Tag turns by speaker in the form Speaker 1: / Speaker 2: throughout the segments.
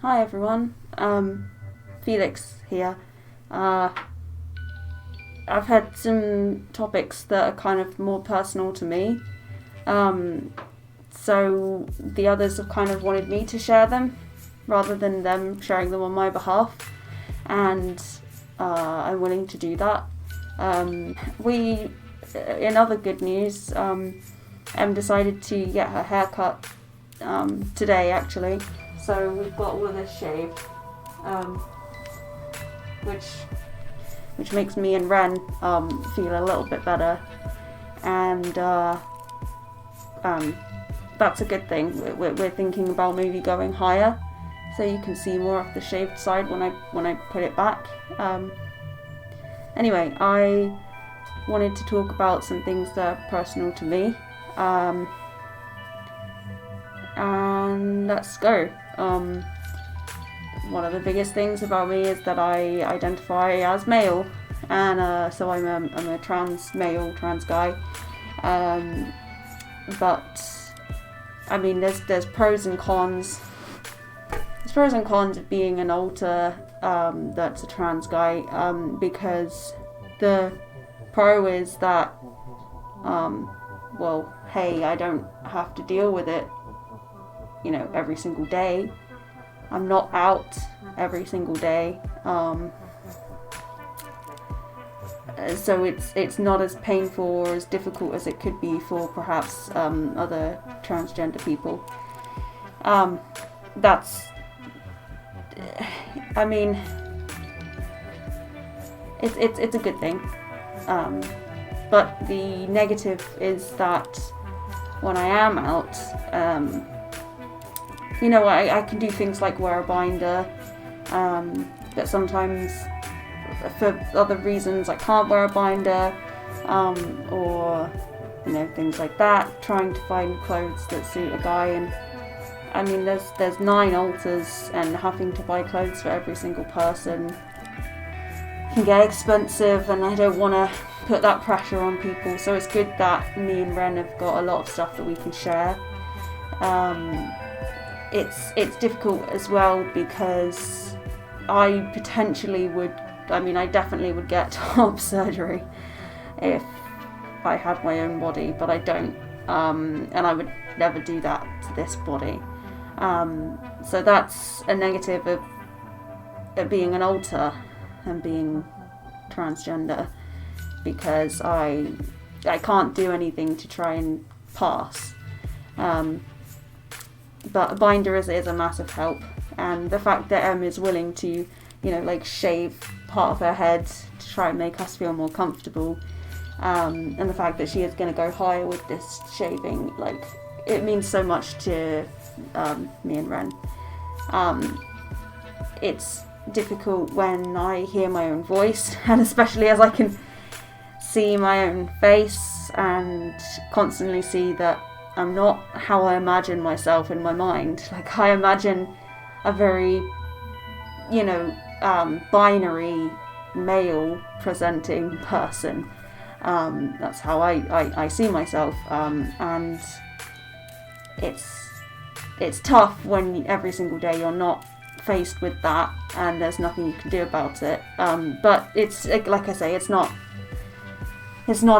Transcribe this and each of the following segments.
Speaker 1: Hi everyone, Felix here. Uh, I've had some topics that are kind of more personal to me, um, so the others have kind of wanted me to share them rather than them sharing them on my behalf, and I'm willing to do that. In other good news, Em decided to get her hair cut today actually. So we've got all of this shaved, um, which makes me and Ren feel a little bit better, and that's a good thing. We're thinking about maybe going higher, so you can see more of the shaved side when I put it back. Anyway, I wanted to talk about some things that are personal to me, and let's go. One of the biggest things about me is that I identify as male, and so I'm a trans male, trans guy. But I mean, there's pros and cons. There's pros and cons of being an alter that's a trans guy, because the pro is that, well, hey, I don't have to deal with it, every single day. I'm not out every single day, so it's not as painful or as difficult as it could be for perhaps other transgender people. That's, I mean, it's a good thing, but the negative is that when I am out, I can do things like wear a binder, but sometimes for other reasons I can't wear a binder, or things like that. Trying to find clothes that suit a guy, and I mean there's 9 alters, and having to buy clothes for every single person can get expensive, and I don't want to put that pressure on people. So it's good that me and Ren have got a lot of stuff that we can share. It's difficult as well because I definitely would get top surgery if I had my own body, but I don't, and I would never do that to this body. So that's a negative of being an alter and being transgender, because I can't do anything to try and pass. But a binder is a massive help, and the fact that Em is willing to, shave part of her head to try and make us feel more comfortable, and the fact that she is going to go higher with this shaving, it means so much to me and Ren. It's difficult when I hear my own voice, and especially as I can see my own face and constantly see that I'm not how I imagine myself in my mind. I imagine a very, binary male presenting person. That's how I see myself, and it's tough when every single day you're not faced with that and there's nothing you can do about it. But it's, like I say, it's not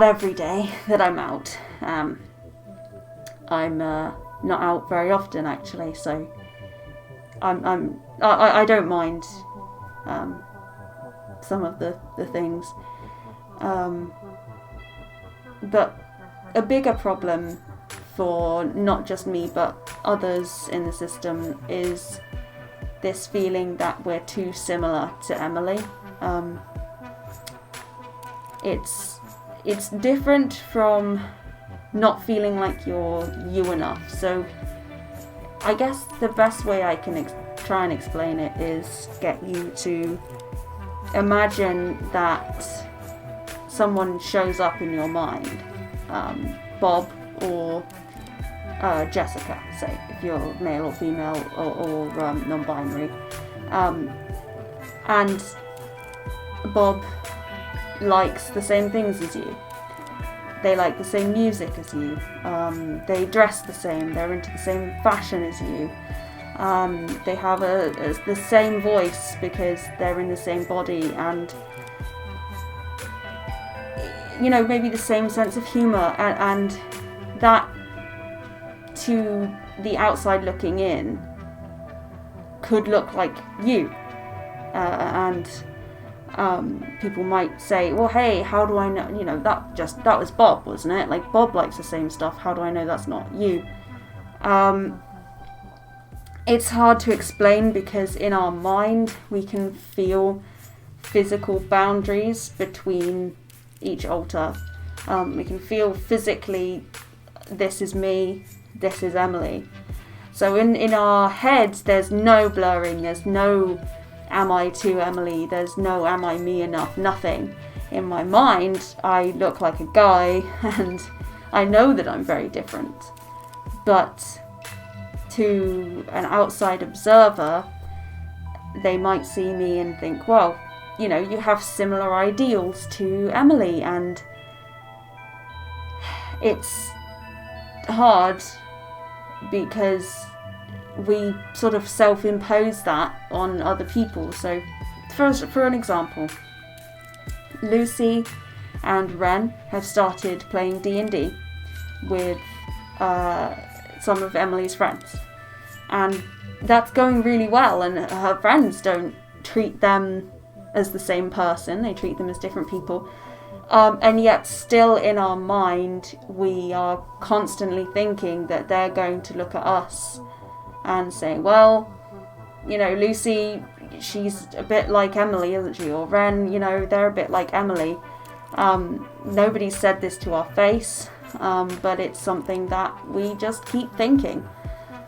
Speaker 1: every day that I'm out. I'm not out very often actually, so I don't mind some of the things, but a bigger problem for not just me but others in the system is this feeling that we're too similar to Emily. It's different from not feeling like you're you enough. So I guess the best way I can try and explain it is get you to imagine that someone shows up in your mind, Bob or Jessica, say, if you're male or female or non-binary, and Bob likes the same things as you. They like the same music as you. They dress the same. They're into the same fashion as you. They have the same voice because they're in the same body, and maybe the same sense of humour, and that, to the outside looking in, could look like you, and people might say, well, hey, how do I know, that was Bob, wasn't it? Like, Bob likes the same stuff, how do I know that's not you? It's hard to explain, because in our mind we can feel physical boundaries between each alter. We can feel physically, this is me, this is Emily. So in our heads there's no blurring, there's no am I too Emily, there's no am I me enough, nothing. In my mind I look like a guy and I know that I'm very different. But to an outside observer, they might see me and think, well, you have similar ideals to Emily, and it's hard because we sort of self-impose that on other people. So for an example, Lucy and Ren have started playing D&D with some of Emily's friends, and that's going really well, and her friends don't treat them as the same person, they treat them as different people, and yet still in our mind we are constantly thinking that they're going to look at us and say, well, Lucy, she's a bit like Emily, isn't she? Or Ren, they're a bit like Emily. Nobody's said this to our face, but it's something that we just keep thinking.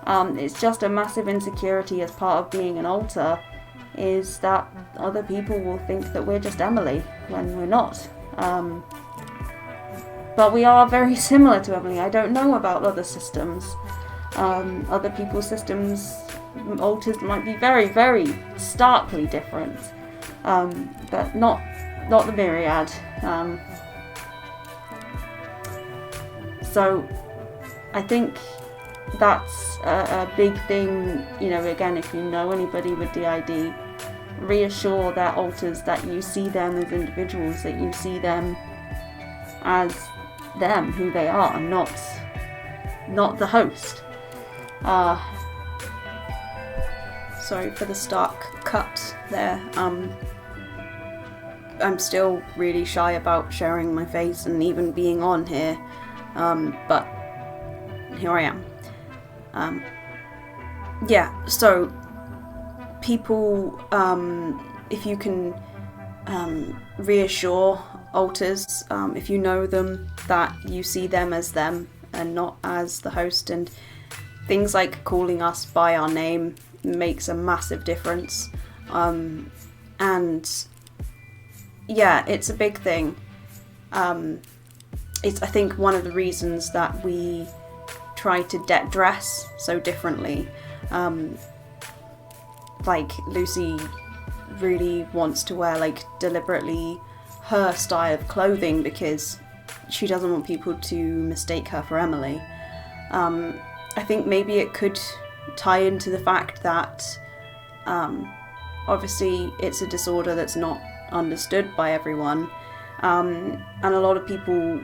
Speaker 1: It's just a massive insecurity as part of being an alter, is that other people will think that we're just Emily when we're not. But we are very similar to Emily. I don't know about other systems. Other people's systems, alters might be very, very starkly different, but not the myriad. So I think that's a big thing, again, if you know anybody with DID, reassure their alters that you see them as individuals, that you see them as them, who they are, not the host.
Speaker 2: Sorry for the stark cut there. I'm still really shy about sharing my face and even being on here, but here I am. So people, if you can reassure alters, if you know them, that you see them as them and not as the host, and things like calling us by our name makes a massive difference. And yeah, it's a big thing. It's, I think, one of the reasons that we try to dress so differently. Like, Lucy really wants to wear, like, deliberately her style of clothing because she doesn't want people to mistake her for Emily. I think maybe it could tie into the fact that obviously it's a disorder that's not understood by everyone, and a lot of people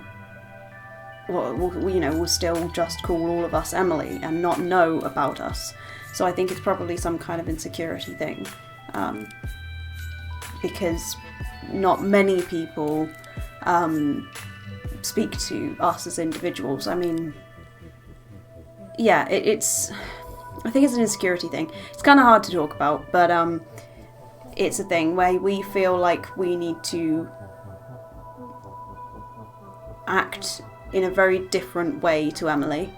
Speaker 2: will still just call all of us Emily and not know about us. So I think it's probably some kind of insecurity thing, because not many people speak to us as individuals. I mean, yeah, I think it's an insecurity thing. It's kind of hard to talk about, but it's a thing where we feel like we need to act in a very different way to Emily,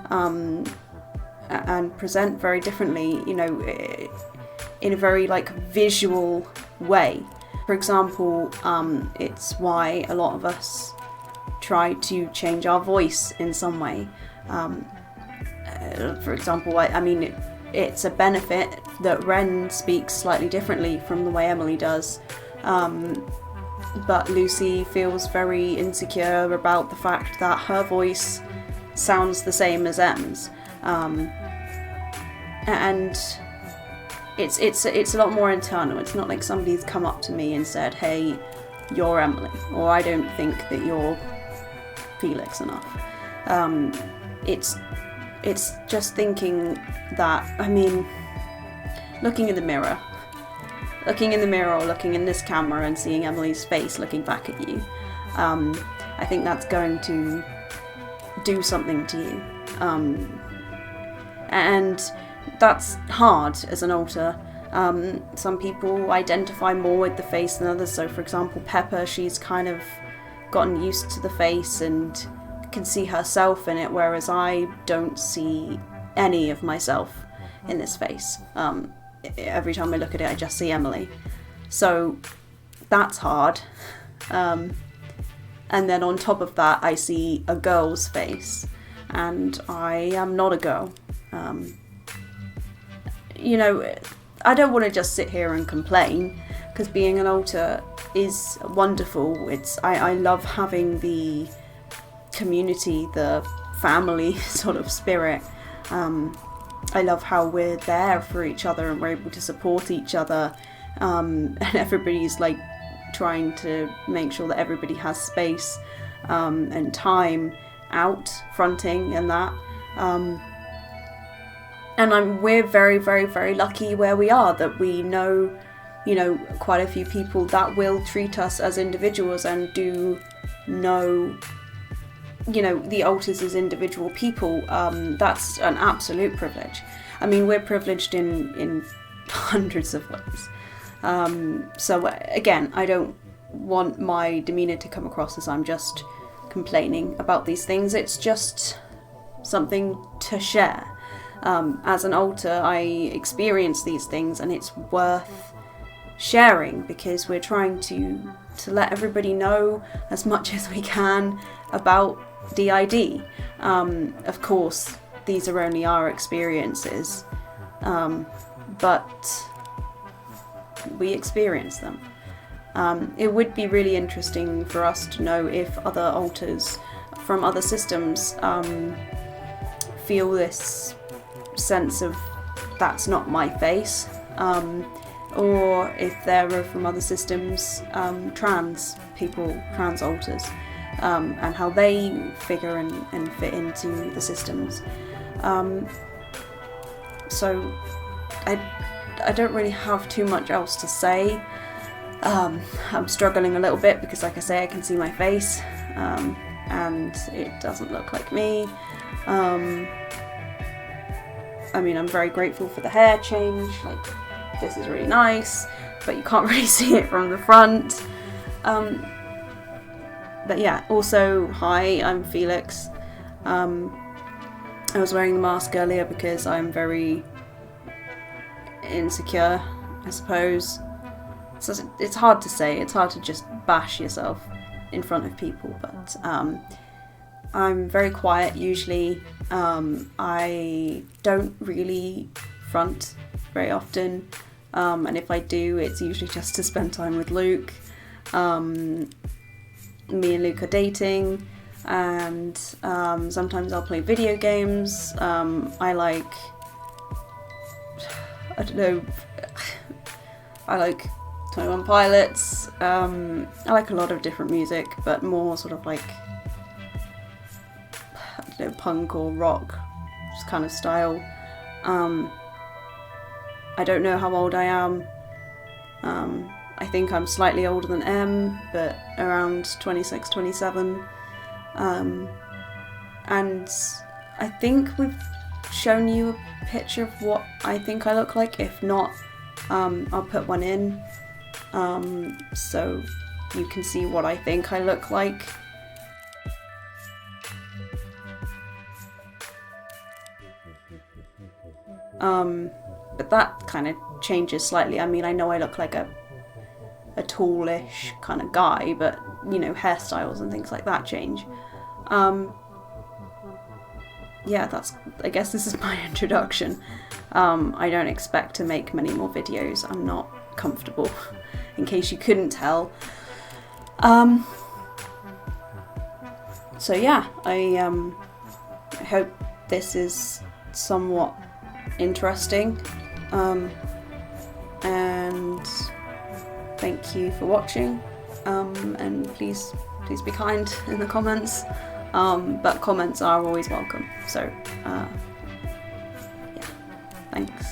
Speaker 2: and present very differently, in a very, like, visual way. For example, it's why a lot of us try to change our voice in some way. For example, I mean, it's a benefit that Ren speaks slightly differently from the way Emily does, but Lucy feels very insecure about the fact that her voice sounds the same as Em's, and it's a lot more internal. It's not like somebody's come up to me and said, hey, you're Emily, or I don't think that you're Felix enough. It's just thinking that, I mean, looking in the mirror or looking in this camera and seeing Emily's face looking back at you, I think that's going to do something to you. And that's hard as an alter. Some people identify more with the face than others. So for example, Pepper, she's kind of gotten used to the face and can see herself in it, whereas I don't see any of myself in this face. Every time I look at it, I just see Emily. So that's hard. And then on top of that, I see a girl's face, and I am not a girl. You know, I don't want to just sit here and complain, because being an alter is wonderful. I love having the community, the family sort of spirit. I love how we're there for each other and we're able to support each other, and everybody's like trying to make sure that everybody has space and time out fronting and that. And we're very, very, very lucky where we are, that we know, you know, quite a few people that will treat us as individuals and do know, you know, the alters as individual people. That's an absolute privilege. I mean, we're privileged in hundreds of ways. So again, I don't want my demeanour to come across as I'm just complaining about these things. It's just something to share. As an alter, I experience these things, and it's worth sharing, because we're trying to let everybody know as much as we can about DID. Of course, these are only our experiences, but we experience them. It would be really interesting for us to know if other alters from other systems feel this sense of that's not my face, or if there are from other systems trans people, trans alters, and how they figure and fit into the systems. So I don't really have too much else to say. I'm struggling a little bit because, like I say, I can see my face, and it doesn't look like me. I mean, I'm very grateful for the hair change, like, this is really nice, but you can't really see it from the front. But yeah, also, hi, I'm Felix. I was wearing the mask earlier because I'm very insecure, I suppose. So it's hard to say, it's hard to just bash yourself in front of people, but I'm very quiet usually. I don't really front very often, and if I do, it's usually just to spend time with Luke. Me and Luke are dating, and sometimes I'll play video games. I like 21 Pilots. I like a lot of different music, but more sort of like, I don't know, punk or rock kind of style. I don't know how old I am. I think I'm slightly older than M, but around 26, 27. And I think we've shown you a picture of what I think I look like. If not, I'll put one in, so you can see what I think I look like. But that kind of changes slightly. I mean, I know I look like a tallish kind of guy, but, you know, hairstyles and things like that change. Yeah, I guess this is my introduction. I don't expect to make many more videos. I'm not comfortable, in case you couldn't tell. So yeah, I hope this is somewhat interesting. And thank you for watching. And please be kind in the comments. But comments are always welcome. So, yeah, thanks.